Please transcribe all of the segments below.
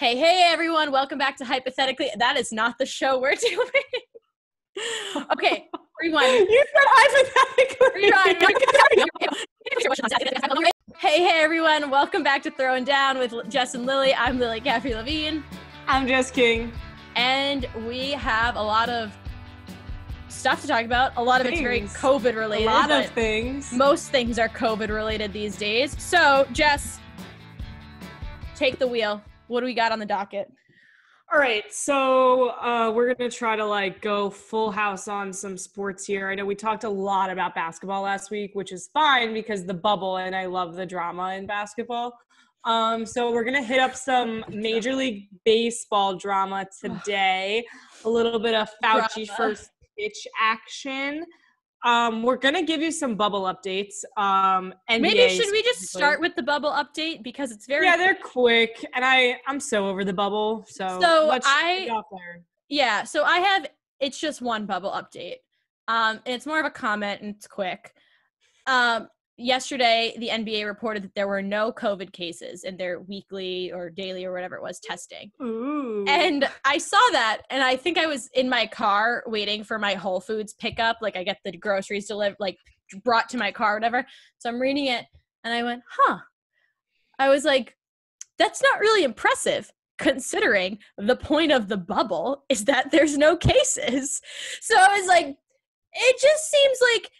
Hey, everyone. Welcome back to Hypothetically. That is not the show we're doing. Okay, rewind. You said hypothetically. Rewind. Hey, everyone. Welcome back to Throwin Down with Jess and Lily. I'm Lily Caffrey Levine. I'm Jess King. And we have a lot of stuff to talk about. A lot of it's very COVID related. A lot of things. Most things are COVID related these days. So, Jess, take the wheel. What do we got on the docket? All right, so we're going to try to go full house on some sports here. I know we talked a lot about basketball last week, which is fine because the bubble, and I love the drama in basketball. So we're going to hit up some Major League Baseball drama today. A little bit of Fauci first pitch action. We're going to give you some bubble updates. NBA Maybe should we just start with the bubble update because it's very they're quick, and I'm so over the bubble. So let's get out there. Yeah, so I have it's just one bubble update. And it's more of a comment and it's quick. Yesterday, the NBA reported that there were no COVID cases in their weekly or daily or whatever it was testing. Ooh. And I saw that, and I think I was in my car waiting for my Whole Foods pickup. Like, I get the groceries delivered, brought to my car or whatever. So I'm reading it, and I went, I was like, that's not really impressive, considering the point of the bubble is that there's no cases. So I was like, it just seems like,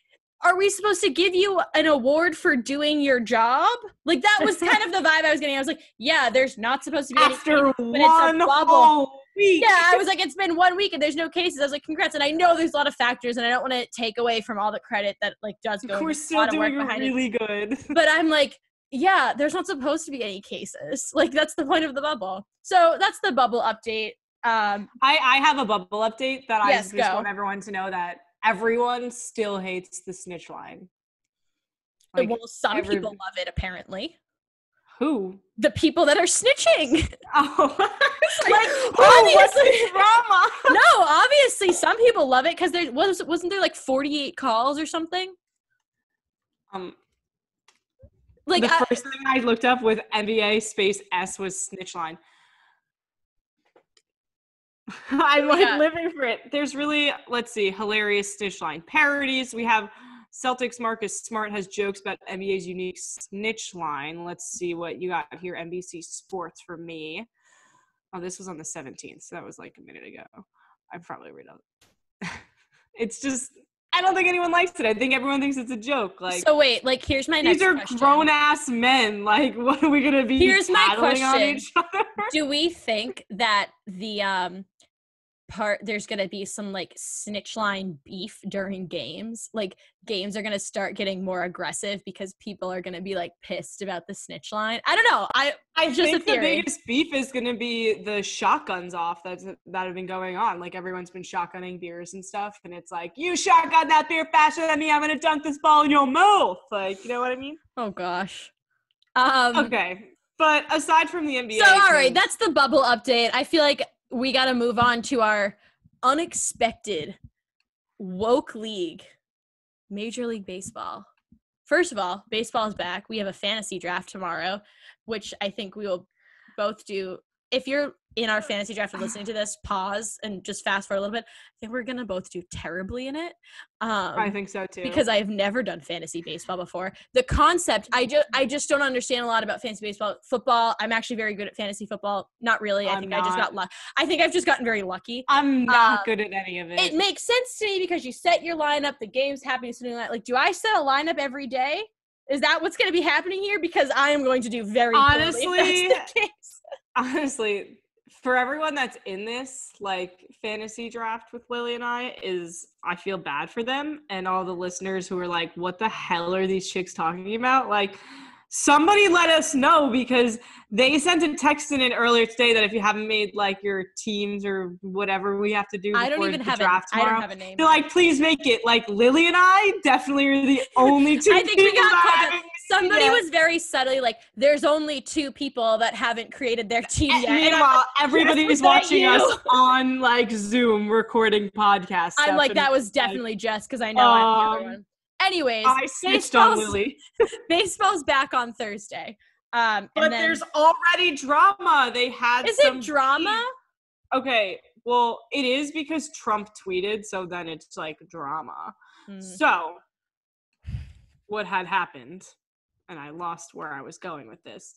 are we supposed to give you an award for doing your job? Like, that was kind of the vibe I was getting. I was like, yeah, there's not supposed to be any after cases, but one it's a bubble. whole week. Yeah, I was like, it's been 1 week and there's no cases. I was like, congrats. And I know there's a lot of factors, and I don't want to take away from all the credit that does go. We're still doing really good. But I'm like, yeah, there's not supposed to be any cases. Like, that's the point of the bubble. So that's the bubble update. I have a bubble update that I just want everyone to know that everyone still hates the snitch line. Well, some people love it, apparently. Who? The people that are snitching. Oh. What's the drama? No, obviously some people love it because there wasn't there 48 calls or something? The first thing I looked up with NBA space S was snitch line. I'm living for it. There's really, let's see, hilarious snitch line parodies. We have Celtics Marcus Smart has jokes about NBA's unique snitch line. Let's see what you got here. NBC Sports for me. Oh, this was on the 17th, so that was a minute ago. I probably read it. It's just, I don't think anyone likes it. I think everyone thinks it's a joke. So wait, here's my next question. These are grown-ass men. What are we going to be Here's my question. On each other? Do we think that the there's going to be some snitch line beef during games? Games are going to start getting more aggressive because people are going to be pissed about the snitch line. I don't know. I think the biggest beef is going to be the shotguns off that have been going on. Everyone's been shotgunning beers and stuff, and it's you shotgun that beer faster than me, I'm going to dunk this ball in your mouth. You know what I mean? Oh gosh. Okay. But aside from the NBA. So all right, that's the bubble update. I feel like we got to move on to our unexpected woke league, Major League Baseball. First of all, baseball is back. We have a fantasy draft tomorrow, which I think we will both do. If you're in our fantasy draft and listening to this, pause and just fast forward a little bit. I think we're going to both do terribly in it. I think so too. Because I've never done fantasy baseball before. The concept, I just don't understand a lot about fantasy baseball. Football, I'm actually very good at fantasy football. Not really. I think I've just gotten very lucky. I'm not good at any of it. It makes sense to me because you set your lineup, the game's happening, something do I set a lineup every day? Is that what's going to be happening here? Because I am going to do very poorly if that's the case. Honestly, for everyone that's in this fantasy draft with Lily and I feel bad for them and all the listeners who are what the hell are these chicks talking about? Somebody let us know, because they sent a text in it earlier today that if you haven't made your teams or whatever we have to do before the draft tomorrow, I don't have a name. They're please make it. Lily and I definitely are the only two I think people we got that somebody was very subtly there's only two people that haven't created their team yet. Meanwhile, everybody's watching us on Zoom recording podcasts. I'm that was definitely Jess, because I know I'm the other one. Anyways, I switched on Lily. Baseball's back on Thursday. But and then, there's already drama. They had is some it drama? Okay, well, it is because Trump tweeted, so then it's like drama. So, what had happened, and I lost where I was going with this.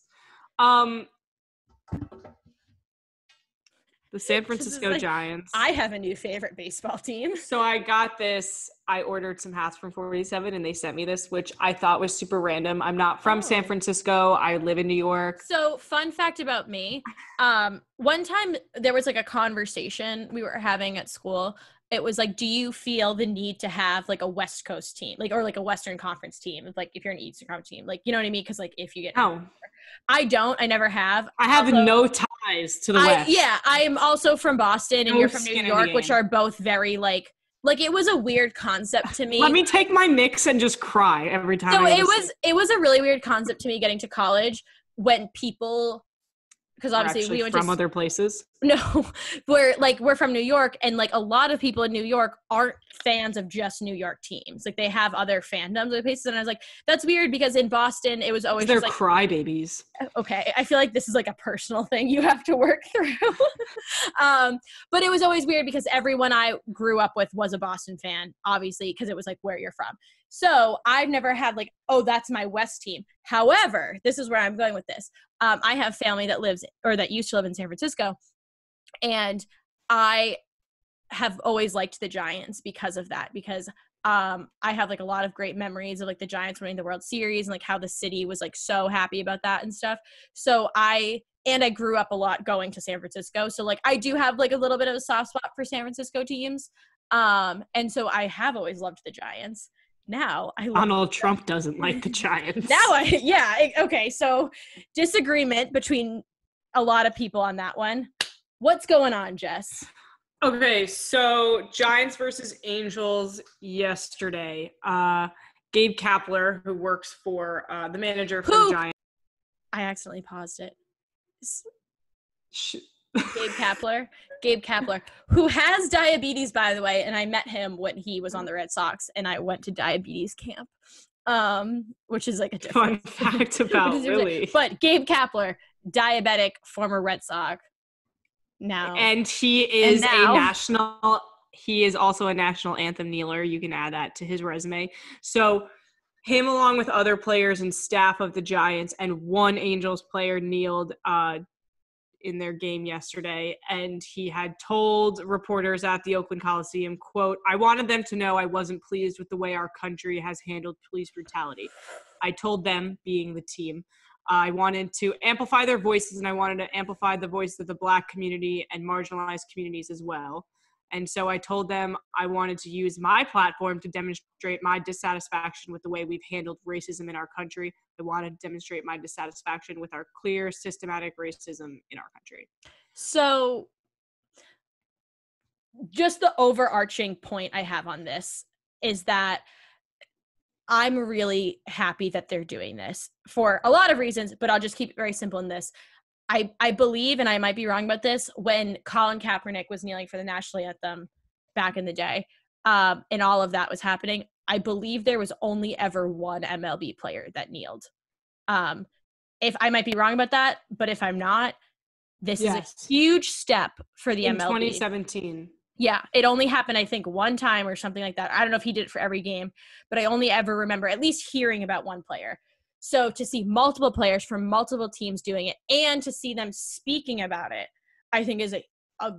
The San Francisco Giants. I have a new favorite baseball team. So I got this. I ordered some hats from 47 and they sent me this, which I thought was super random. I'm not from San Francisco. I live in New York. So fun fact about me. One time there was like a conversation we were having at school. It was like, do you feel the need to have like a West Coast team, like, or like a Western Conference team? Like if you're an Eastern Conference team, like, you know what I mean? Cause like if you get, I don't, I never have. I have no ties to the West. Yeah. I'm also from Boston and you're from New York, which are both very like it was a weird concept to me. Let me take my Knicks and just cry every time. So it was a really weird concept to me getting to college when people, because obviously we went from other places. No, we're from New York, and like a lot of people in New York aren't fans of just New York teams. Like they have other fandoms of places, and I was like, that's weird because in Boston it was always they're just like crybabies. Okay, I feel like this is like a personal thing you have to work through. But it was always weird because everyone I grew up with was a Boston fan, obviously, because it was like where you're from. So I've never had like, oh, that's my West team. However, this is where I'm going with this. I have family that lives or that used to live in San Francisco. And I have always liked the Giants because of that, because I have like a lot of great memories of like the Giants winning the World Series and like how the city was like so happy about that and stuff. So I grew up a lot going to San Francisco. So like I do have like a little bit of a soft spot for San Francisco teams. And so I have always loved the Giants. Now Donald Trump doesn't like the Giants. Okay. So disagreement between a lot of people on that one. What's going on, Jess? Okay, so Giants versus Angels yesterday. Gabe Kapler, who works for the manager for the Giants. I accidentally paused it. Gabe Kapler, who has diabetes, by the way, and I met him when he was on the Red Sox, and I went to diabetes camp, which is like a different fun fact about Lily. But Gabe Kapler, diabetic, former Red Sox. Now. And he is he is also a national anthem kneeler. You can add that to his resume. So him along with other players and staff of the Giants and one Angels player kneeled in their game yesterday. And he had told reporters at the Oakland Coliseum, quote, "I wanted them to know I wasn't pleased with the way our country has handled police brutality. I told them," being the team, "I wanted to amplify their voices, and I wanted to amplify the voice of the Black community and marginalized communities as well. And so I told them I wanted to use my platform to demonstrate my dissatisfaction with the way we've handled racism in our country. I wanted to demonstrate my dissatisfaction with our clear, systematic racism in our country." So just the overarching point I have on this is that I'm really happy that they're doing this for a lot of reasons, but I'll just keep it very simple in this. I believe, and I might be wrong about this, when Colin Kaepernick was kneeling for the national anthem back in the day, and all of that was happening, I believe there was only ever one MLB player that kneeled. If I might be wrong about that, but if I'm not, this is a huge step for the MLB. In 2017. Yeah, it only happened, I think, one time or something like that. I don't know if he did it for every game, but I only ever remember at least hearing about one player. So to see multiple players from multiple teams doing it and to see them speaking about it, I think is a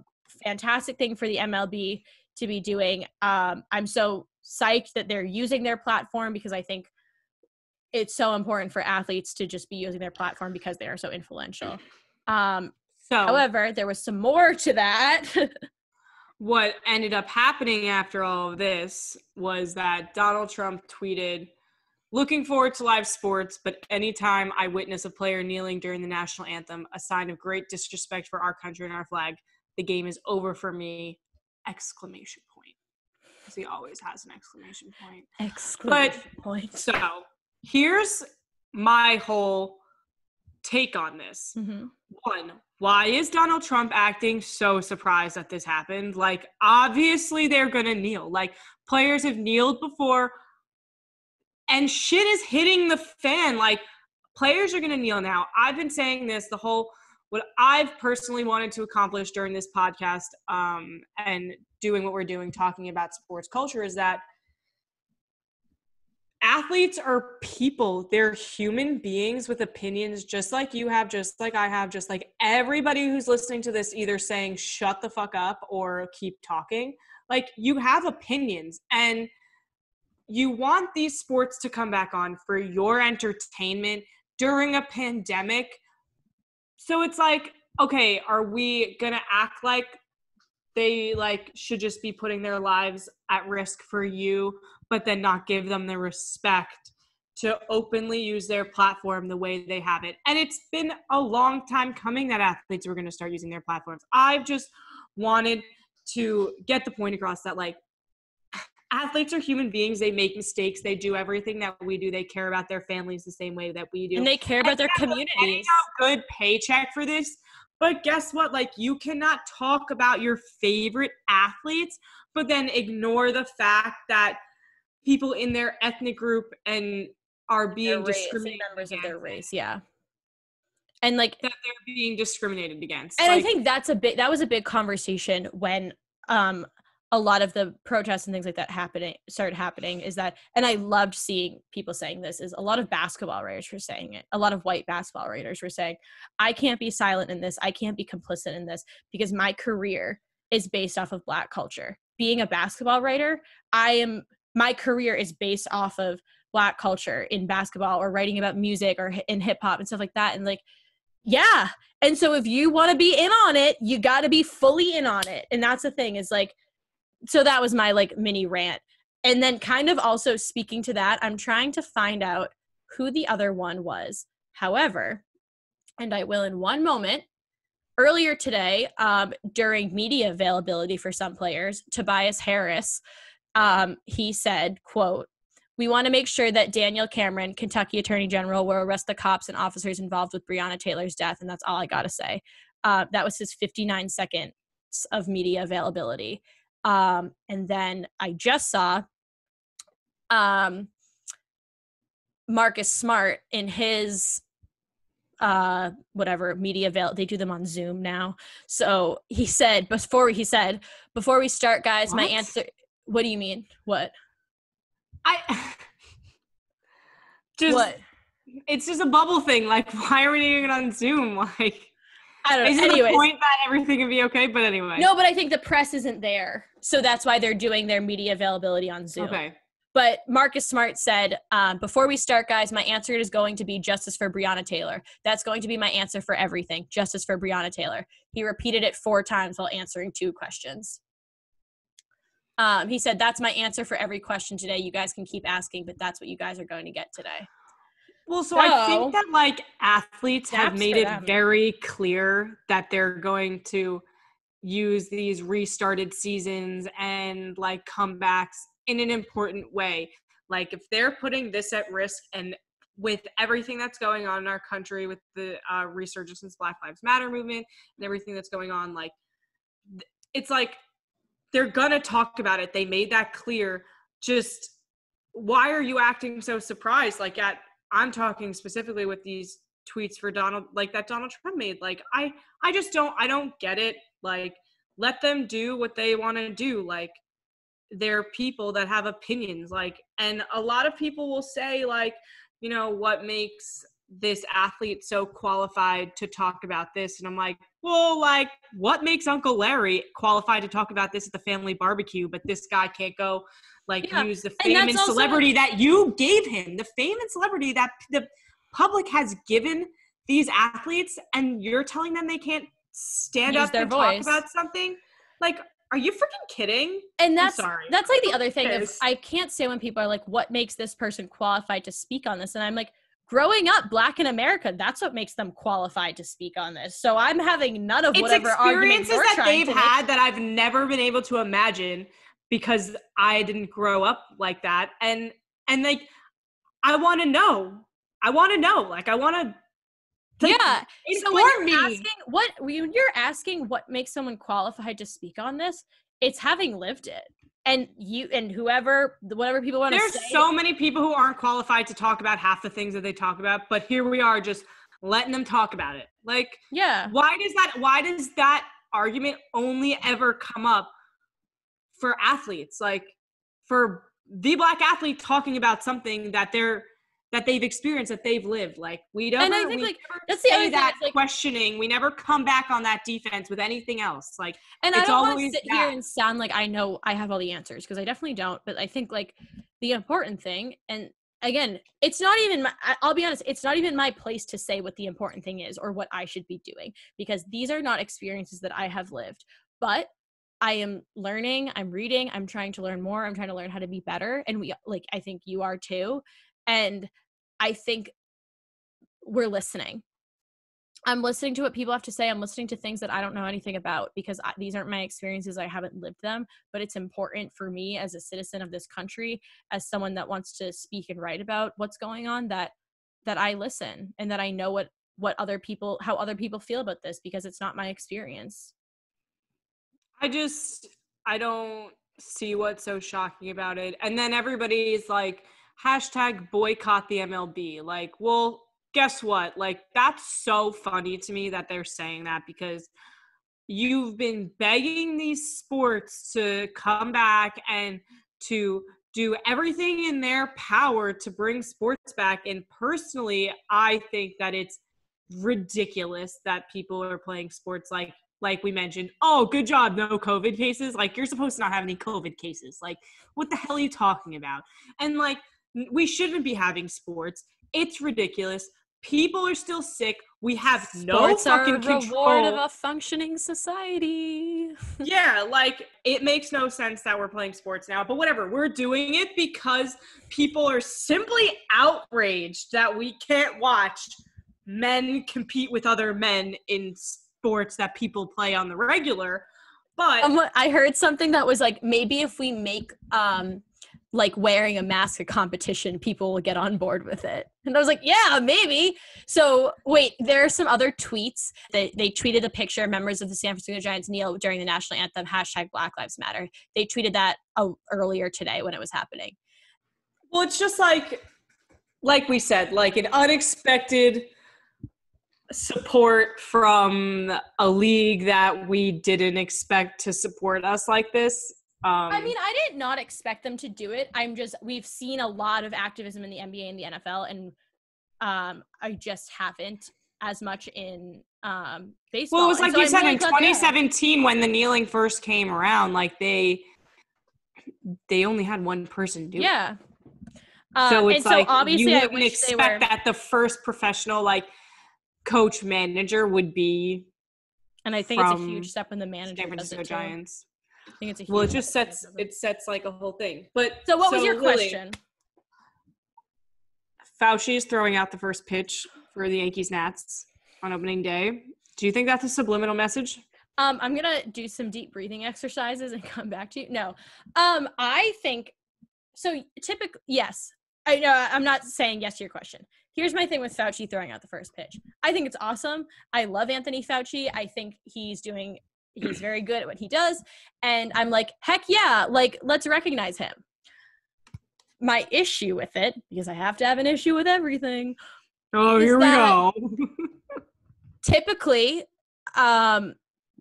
fantastic thing for the MLB to be doing. I'm so psyched that they're using their platform because I think it's so important for athletes to just be using their platform because they are so influential. However, there was some more to that. What ended up happening after all of this was that Donald Trump tweeted, "Looking forward to live sports, but anytime I witness a player kneeling during the national anthem, a sign of great disrespect for our country and our flag, the game is over for me!" Exclamation point. Because he always has an exclamation point. Exclamation point. So here's my whole take on this. Mm-hmm. One, why is Donald Trump acting so surprised that this happened? Like, obviously they're going to kneel. Like, players have kneeled before, and shit is hitting the fan. Like, players are going to kneel now. I've been saying this what I've personally wanted to accomplish during this podcast and doing what we're doing, talking about sports culture, is that athletes are people. They're human beings with opinions just like you have, just like I have, just like everybody who's listening to this, either saying shut the fuck up or keep talking. Like, you have opinions, and you want these sports to come back on for your entertainment during a pandemic. So it's like, okay, are we going to act like they like should just be putting their lives at risk for you, but then not give them the respect to openly use their platform the way they have it? And it's been a long time coming that athletes were going to start using their platforms. I've just wanted to get the point across that, like, athletes are human beings. They make mistakes. They do everything that we do. They care about their families the same way that we do. And they care about their communities. A good paycheck for this. But guess what? Like, you cannot talk about your favorite athletes, but then ignore the fact that people in their ethnic group and are being discriminated members of their race. Yeah. And like that they're being discriminated against. And like, I think that was a big conversation when a lot of the protests and things like that started happening, is that, and I loved seeing people saying this, is a lot of basketball writers were saying it. A lot of white basketball writers were saying, I can't be silent in this. I can't be complicit in this because my career is based off of Black culture. Being a basketball writer, my career is based off of Black culture in basketball, or writing about music or in hip hop and stuff like that. And like, yeah. And so if you want to be in on it, you got to be fully in on it. And that's the thing, is like, so that was my like mini rant. And then kind of also speaking to that, I'm trying to find out who the other one was. However, and I will in one moment, earlier today, during media availability for some players, Tobias Harris, he said, quote, "We want to make sure that Daniel Cameron, Kentucky Attorney General, will arrest the cops and officers involved with Breonna Taylor's death." And that's all I got to say. That was his 59 seconds of media availability. And then I just saw Marcus Smart in his media they do them on Zoom now. So he said before we start, guys, my answer. What do you mean? What? What? It's just a bubble thing. Like, why are we doing it on Zoom? Like, I don't know. Is it the point that everything can be okay? But anyway. No, but I think the press isn't there. So that's why they're doing their media availability on Zoom. Okay. But Marcus Smart said, before we start, guys, my answer is going to be justice for Breonna Taylor. That's going to be my answer for everything. Justice for Breonna Taylor. He repeated it 4 times while answering 2 questions. He said, that's my answer for every question today. You guys can keep asking, but that's what you guys are going to get today. Well, so I think that, like, athletes have made it very clear that they're going to use these restarted seasons and, like, comebacks in an important way. Like, if they're putting this at risk, and with everything that's going on in our country with the resurgence of Black Lives Matter movement and everything that's going on, like, it's like they're gonna talk about it. They made that clear. Just, why are you acting so surprised? Like, I'm talking specifically with these tweets for Donald Trump made. Like, I don't get it. Like, let them do what they want to do. Like, they're people that have opinions. Like, and a lot of people will say, like, you know, what makes this athlete so qualified to talk about this? And I'm like, well, like, what makes Uncle Larry qualified to talk about this at the family barbecue, but this guy can't go, like, use the fame and celebrity that you gave him, the fame and celebrity that the public has given these athletes, and you're telling them they can't stand up and talk about something? Like, are you freaking kidding? And that's like the other thing of, I can't say when people are like, what makes this person qualified to speak on this? And I'm like, growing up Black in America, that's what makes them qualified to speak on this. So I'm having none of whatever arguments you're that trying they've had that I've never been able to imagine, because I didn't grow up like that. And like, I want to know. Like, I want to. Yeah. So when you're asking what makes someone qualified to speak on this, it's having lived it. and whatever people want to say. There's so many people who aren't qualified to talk about half the things that they talk about, but here we are just letting them talk about it. Like, yeah. Why does that argument only ever come up for athletes? Like, for the Black athlete talking about something that they've experienced, that they've lived. Like, we never, and I think, like, never that's the say other thing, that like, questioning. We never come back on that defense with anything else. Like, and it's I don't want always to sit here and sound like I know I have all the answers, because I definitely don't. But I think, like, the important thing, and again, it's not even I'll be honest, it's not even my place to say what the important thing is or what I should be doing, because these are not experiences that I have lived. But I am learning, I'm reading, I'm trying to learn more, I'm trying to learn how to be better. And I think you are too. And I think we're listening. I'm listening to what people have to say. I'm listening to things that I don't know anything about, because these aren't my experiences. I haven't lived them, but it's important for me as a citizen of this country, as someone that wants to speak and write about what's going on, that I listen, and that I know how other people feel about this, because it's not my experience. I don't see what's so shocking about it. And then everybody's like, hashtag boycott the MLB. Like, well, guess what? Like, that's so funny to me that they're saying that, because you've been begging these sports to come back and to do everything in their power to bring sports back. And personally, I think that it's ridiculous that people are playing sports like we mentioned. Oh, good job, no COVID cases. Like, you're supposed to not have any COVID cases. Like, what the hell are you talking about? And, like, we shouldn't be having sports. It's ridiculous. People are still sick. We have no fucking control. Sports are a reward of a functioning society. Yeah, like, it makes no sense that we're playing sports now, but whatever. We're doing it because people are simply outraged that we can't watch men compete with other men in sports that people play on the regular. But I heard something that was like, maybe if we make like wearing a mask a competition, people will get on board with it. And I was like, yeah, maybe. So wait, there are some other tweets. They tweeted a picture. Members of the San Francisco Giants kneel during the national anthem, hashtag Black Lives Matter. They tweeted that earlier today when it was happening. Well, it's just like we said, like, an unexpected support from a league that we didn't expect to support us like this. I mean, I did not expect them to do it. We've seen a lot of activism in the NBA and the NFL, and I just haven't as much in baseball. Well, it was like you said in 2017 when the kneeling first came around, like they only had one person do it. Yeah. So it's like, obviously you wouldn't expect that the first professional, like, coach manager would be. And I think it's a huge step when the manager San Francisco does it Giants. I think it's a huge well, it just sets like a whole thing. But so what was your question? Fauci is throwing out the first pitch for the Yankees Nats on opening day. Do you think that's a subliminal message? I'm gonna do some deep breathing exercises and come back to you. No, I think so. Typically, yes. I know I'm not saying yes to your question. Here's my thing with Fauci throwing out the first pitch. I think it's awesome. I love Anthony Fauci. I think he's very good at what he does. And I'm like, heck yeah, like, let's recognize him. My issue with it, because I have to have an issue with everything. Oh, here we go. Typically,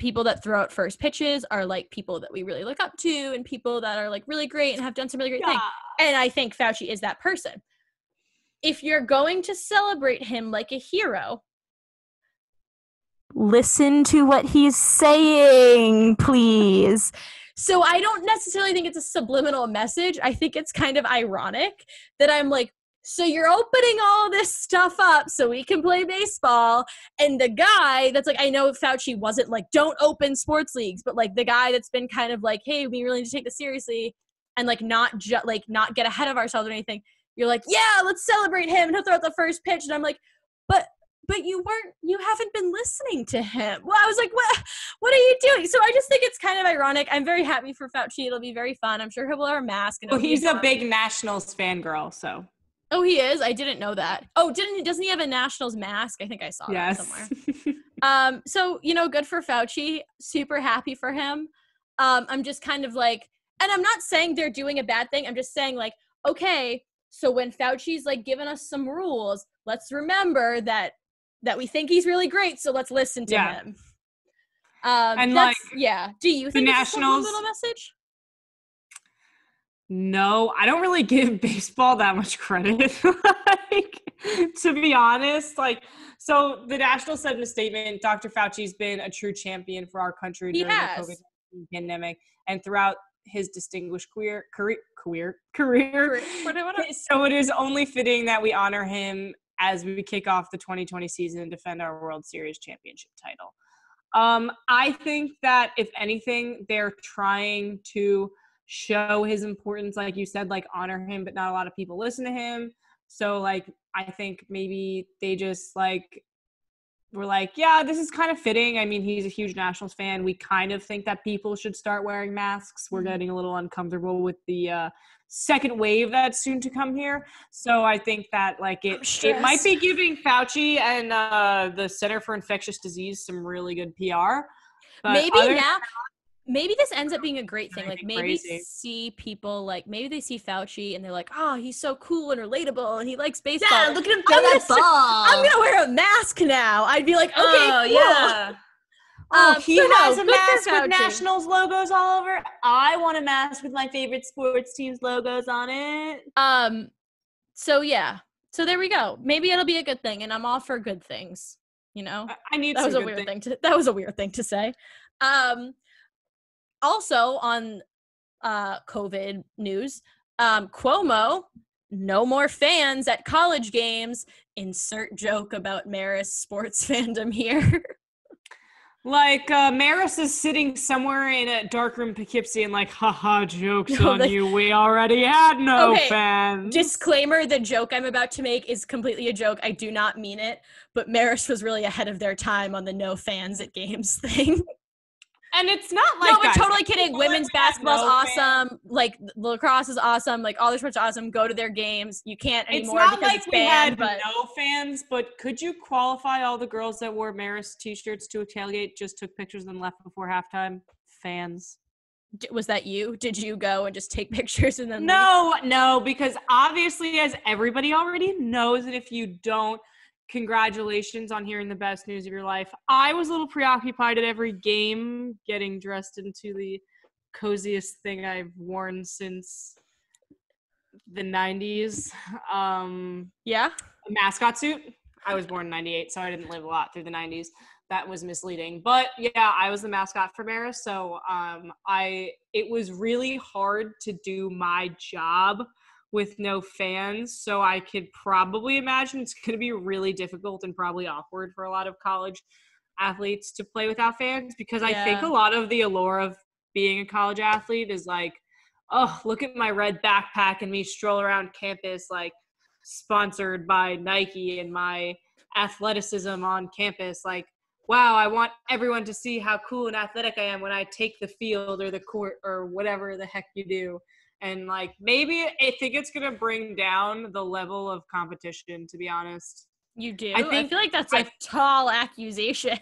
people that throw out first pitches are like people that we really look up to, and people that are like really great and have done some really great things. And I think Fauci is that person. If you're going to celebrate him like a hero, listen to what he's saying, please. So I don't necessarily think it's a subliminal message. I think it's kind of ironic that I'm like, so you're opening all this stuff up so we can play baseball. And the guy that's like, I know Fauci wasn't like, don't open sports leagues, but like the guy that's been kind of like, hey, we really need to take this seriously and like not get ahead of ourselves or anything. You're like, yeah, let's celebrate him and he'll throw out the first pitch. And I'm like, but you haven't been listening to him. Well, I was like, what are you doing? So I just think it's kind of ironic. I'm very happy for Fauci. It'll be very fun. I'm sure he'll wear a mask. And he's a big Nationals fangirl, so. Oh, he is? I didn't know that. Oh, doesn't he have a Nationals mask? I think I saw that somewhere. So, good for Fauci. Super happy for him. I'm just kind of like, And I'm not saying they're doing a bad thing. I'm just saying, like, okay, so when Fauci's like giving us some rules, let's remember that we think he's really great, so let's listen to him. And like, do you think it's a subliminal message? No, I don't really give baseball that much credit. Like, to be honest, like, so the Nationals said in a statement, Dr. Fauci's been a true champion for our country during the COVID-19 pandemic and throughout his distinguished career. So it is only fitting that we honor him as we kick off the 2020 season and defend our World Series championship title. I think that if anything, they're trying to show his importance, like you said, like honor him, but not a lot of people listen to him. So like, I think maybe they just like were like, yeah, this is kind of fitting. I mean, he's a huge Nationals fan. We kind of think that people should start wearing masks. We're getting a little uncomfortable with the second wave that's soon to come here. So I think that like it might be giving Fauci and the Center for Infectious Disease some really good PR. But maybe this ends up being a great thing. Like maybe see people like maybe they see Fauci and they're like, oh, he's so cool and relatable and he likes baseball. Yeah, look at him throw that ball. I'm gonna wear a mask now. I'd be like, okay, cool. Yeah. He has a mask with Fauci. Nationals logos all over. I want a mask with my favorite sports teams logos on it. So yeah. So there we go. Maybe it'll be a good thing, and I'm all for good things. You know, that was a weird thing to say. Also on COVID news, Cuomo, no more fans at college games. Insert joke about Marist sports fandom here. Like, Maris is sitting somewhere in a darkroom Poughkeepsie and like, haha, joke's on you. We already had no fans. Disclaimer, the joke I'm about to make is completely a joke. I do not mean it. But Maris was really ahead of their time on the no fans at games thing. And it's not like no, but totally kidding. Women's basketball's awesome. Like lacrosse is awesome. Like all their sports are awesome. Go to their games. You can't anymore because like it's banned. But no fans. But could you qualify all the girls that wore Maris t-shirts to a tailgate, just took pictures and left before halftime? Fans. Was that you? Did you go and just take pictures and then? No, because obviously, as everybody already knows, and if you don't, congratulations on hearing the best news of your life. I was a little preoccupied at every game, getting dressed into the coziest thing I've worn since the 90s. Yeah? A mascot suit. I was born in 98, so I didn't live a lot through the 90s. That was misleading. But yeah, I was the mascot for Maris, so it was really hard to do my job with no fans, so I could probably imagine it's going to be really difficult and probably awkward for a lot of college athletes to play without fans, because I think a lot of the allure of being a college athlete is like, oh, look at my red backpack and me stroll around campus like sponsored by Nike and my athleticism on campus. Like, wow, I want everyone to see how cool and athletic I am when I take the field or the court or whatever the heck you do. And, like, maybe I think it's going to bring down the level of competition, to be honest. You do? I feel like that's a tall accusation.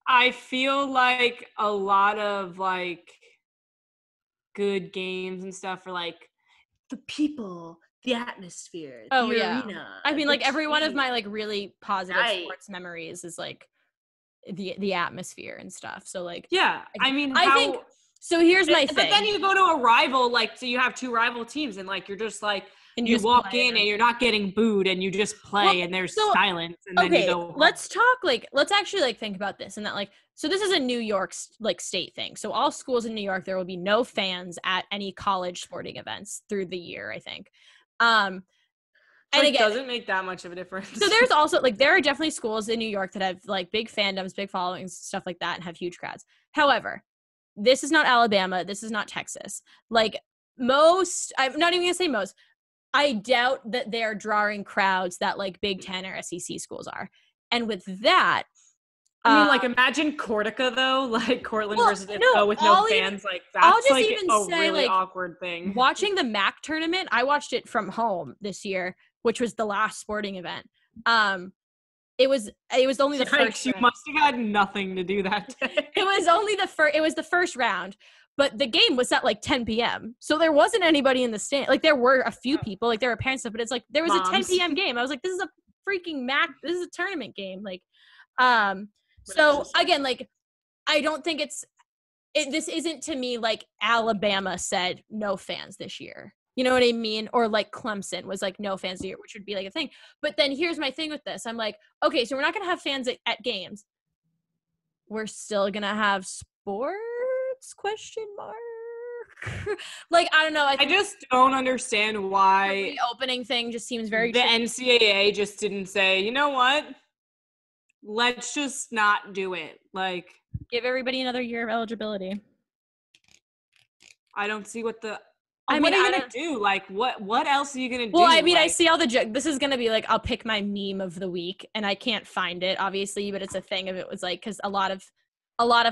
I feel like a lot of, like, good games and stuff are, like, the people, the atmosphere, the arena. I mean, like, every one of my, like, really positive sports memories is, like, the atmosphere and stuff. So, like. Yeah. I mean, I think. So here's my thing. But then you go to a rival, like, so you have two rival teams, and, like, you're just, like, and you walk in and you're not getting booed, and you just play, and there's silence, and then you go. Let's actually, like, think about this, and that, like, so this is a New York, like, state thing. So all schools in New York, there will be no fans at any college sporting events through the year, I think. And again, it doesn't make that much of a difference. So there's also, like, there are definitely schools in New York that have, like, big fandoms, big followings, stuff like that, and have huge crowds. However, this is not Alabama. This is not Texas. Like, I'm not even going to say most. I doubt that they're drawing crowds that, like, Big Ten or SEC schools are. And with that. I mean, like, imagine Cortica, though. Like, Cortland versus Ithaca with no fans. Like, that's, like, a really awkward thing. Watching the MAC tournament, I watched it from home this year, which was the last sporting event. It was only the first. You must have had nothing to do that day. It was the first round, but the game was at like 10 p.m. So there wasn't anybody in the stand. Like there were a few people, like there were parents, but it's like there was a 10 p.m. game. I was like, this is a freaking this is a tournament game. Like, so again, like I don't think this isn't to me like Alabama said no fans this year. You know what I mean? Or like Clemson was like no fans this year, which would be like a thing. But then here's my thing with this. I'm like, okay, so we're not going to have fans at games. We're still going to have sports? ? Like, I don't know. I just don't understand why the opening thing just seems very the NCAA just didn't say, you know what? Let's just not do it. Like, give everybody another year of eligibility. I don't see what what I mean, are you gonna do? Like, what else are you gonna do? Well, I mean, like, I see all the this is gonna be like I'll pick my meme of the week, and I can't find it obviously, but it's a thing of it was like because a lot of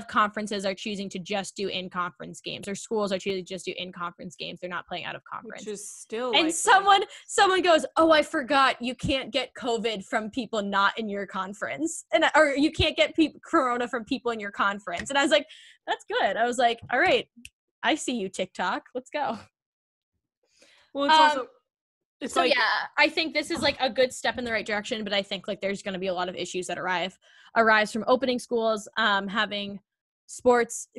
conferences are choosing to just do in-conference games, or schools are choosing to just do in-conference games. They're not playing out of conference. Which is still and like someone goes, oh, I forgot you can't get COVID from people not in your conference, or you can't get corona from people in your conference. And I was like, that's good. I was like, all right, I see you, TikTok. Let's go. Well, it's also it's so like, yeah, I think this is like a good step in the right direction, but I think like there's going to be a lot of issues that arise from opening schools, having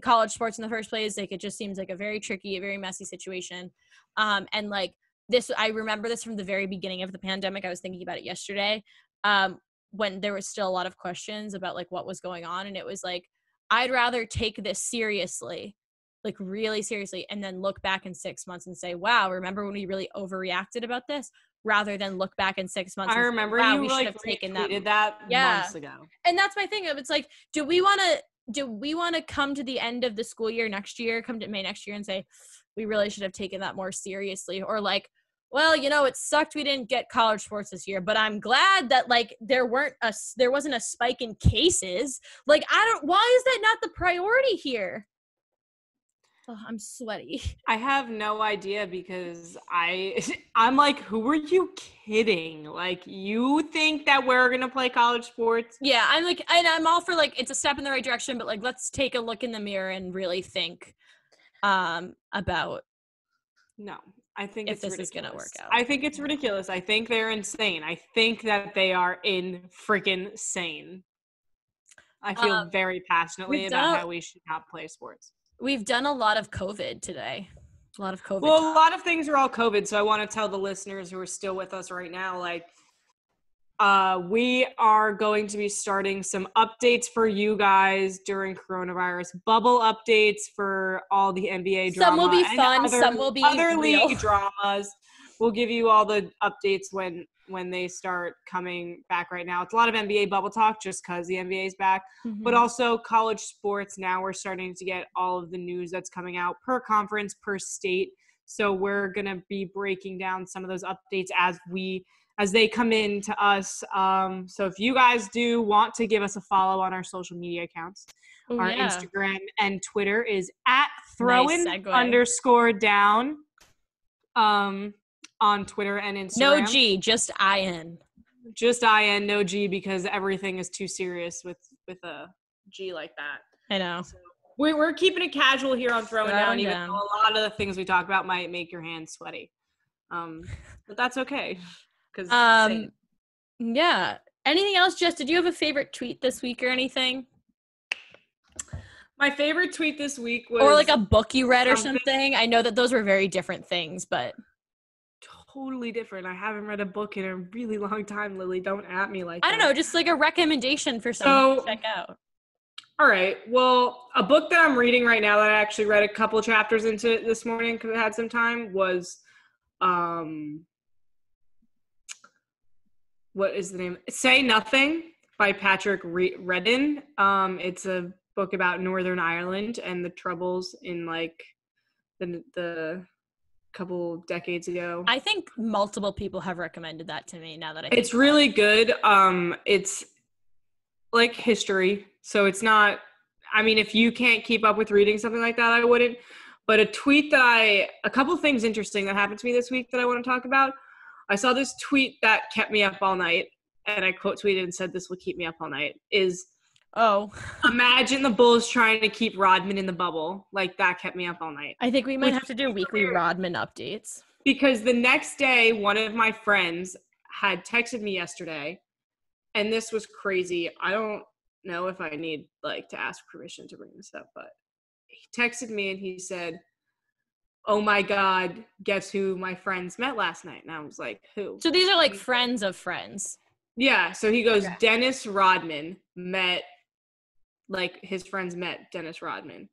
college sports in the first place. Like it just seems like a very tricky, a very messy situation. And like this, I remember this from the very beginning of the pandemic. I was thinking about it yesterday, when there was still a lot of questions about like what was going on. And it was like, I'd rather take this seriously, like really seriously, and then look back in 6 months and say, wow, remember when we really overreacted about this, rather than look back in 6 months. I remember wow, you we should like have taken that months ago. And that's my thing of it's like, do we want to come to the end of the school year next year, come to May next year and say, we really should have taken that more seriously? Or like, well, you know, it sucked we didn't get college sports this year, but I'm glad that like there wasn't a spike in cases. Like, why is that not the priority here? Oh, I'm sweaty. I have no idea because I'm like, who are you kidding? Like, you think that we're going to play college sports? Yeah, I'm like, and I'm all for like, it's a step in the right direction, but like, let's take a look in the mirror and really think about no, I think if this ridiculous. is going to work out. I think it's ridiculous. I think they're insane. I think that they are freaking sane. I feel very passionately about how we should not play sports. We've done a lot of COVID today. A lot of COVID. Well, a lot of things are all COVID. So I want to tell the listeners who are still with us right now, like, we are going to be starting some updates for you guys during coronavirus, bubble updates for all the NBA drama. Some will be fun. Some will be other real. league dramas. We'll give you all the updates when they start coming back. Right now, it's a lot of NBA bubble talk just because the NBA is back, but also college sports. Now we're starting to get all of the news that's coming out per conference, per state. So we're going to be breaking down some of those updates as they come in to us. So if you guys do want to give us a follow on our social media accounts, our Instagram and Twitter is at @Throwin_Down. On Twitter and Instagram. No G, just IN. Just IN, no G, because everything is too serious with a G like that. I know. So we're keeping it casual here on Throwin Down, even though a lot of the things we talk about might make your hands sweaty. But that's okay. Yeah. Anything else, Jess? Did you have a favorite tweet this week or anything? My favorite tweet this week was... Or like a book you read or something? I know that those were very different things, but... Totally different. I haven't read a book in a really long time, Lily. Don't at me like that. I don't know, just like a recommendation for someone to check out. All right. Well, a book that I'm reading right now that I actually read a couple chapters into it this morning because I had some time was, what is the name? Say Nothing by Patrick Redden. It's a book about Northern Ireland and the troubles in like the couple decades ago. I think multiple people have recommended that to me now that it's really good. It's like history, so it's not, I mean, if you can't keep up with reading something like that, I wouldn't. But a couple things interesting that happened to me this week that I want to talk about. I saw this tweet that kept me up all night, and I quote tweeted and said, "This will keep me up all night." Is Oh. Imagine the Bulls trying to keep Rodman in the bubble. Like, that kept me up all night. I think we might have to do weekly Rodman updates. Because the next day, one of my friends had texted me yesterday, and this was crazy. I don't know if I need, like, to ask permission to bring this up, but he texted me and he said, oh my God, guess who my friends met last night? And I was like, who? So these are like friends of friends. Yeah. So he goes, Okay. Dennis Rodman met, like, his friends met Dennis Rodman.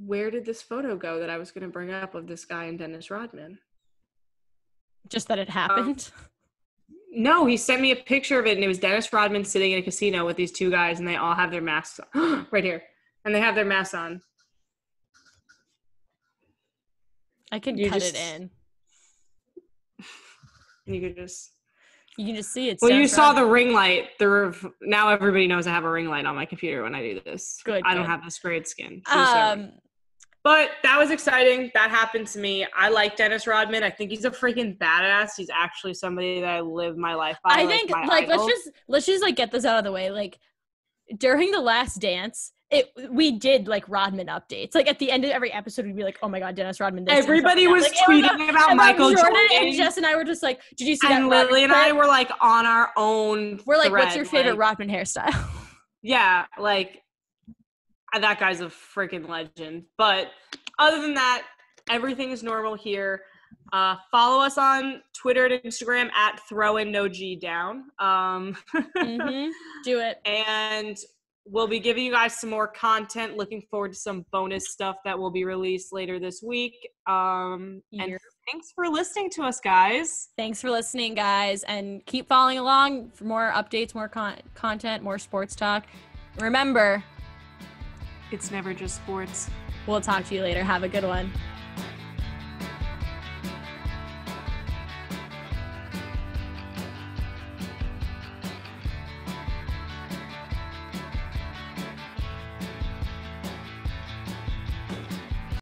Where did this photo go that I was going to bring up of this guy and Dennis Rodman? Just that it happened? No, he sent me a picture of it, and it was Dennis Rodman sitting in a casino with these two guys, and they all have their masks on. Right here. And they have their masks on. I can cut it in. You could just... You can just see it. Well, you saw the ring light. Now everybody knows I have a ring light on my computer when I do this. Good. I don't have this great skin. But that was exciting. That happened to me. I like Dennis Rodman. I think he's a freaking badass. He's actually somebody that I live my life by. I think like let's just like get this out of the way. Like during The Last Dance, we did like Rodman updates. Like at the end of every episode, we'd be like, "Oh my God, Dennis Rodman!" Everybody was tweeting about Michael Jordan, and Jess and I were just like, "Did you see that?" And Lily and I were like on our own. We're like, "What's your favorite Rodman hairstyle?" Yeah, like that guy's a freaking legend. But other than that, everything is normal here. Follow us on Twitter and Instagram at @throwindown. Do it. And we'll be giving you guys some more content. Looking forward to some bonus stuff that will be released later this week. And thanks for listening to us, guys. Thanks for listening, guys. And keep following along for more updates, more content, more sports talk. Remember, it's never just sports. We'll talk to you later. Have a good one.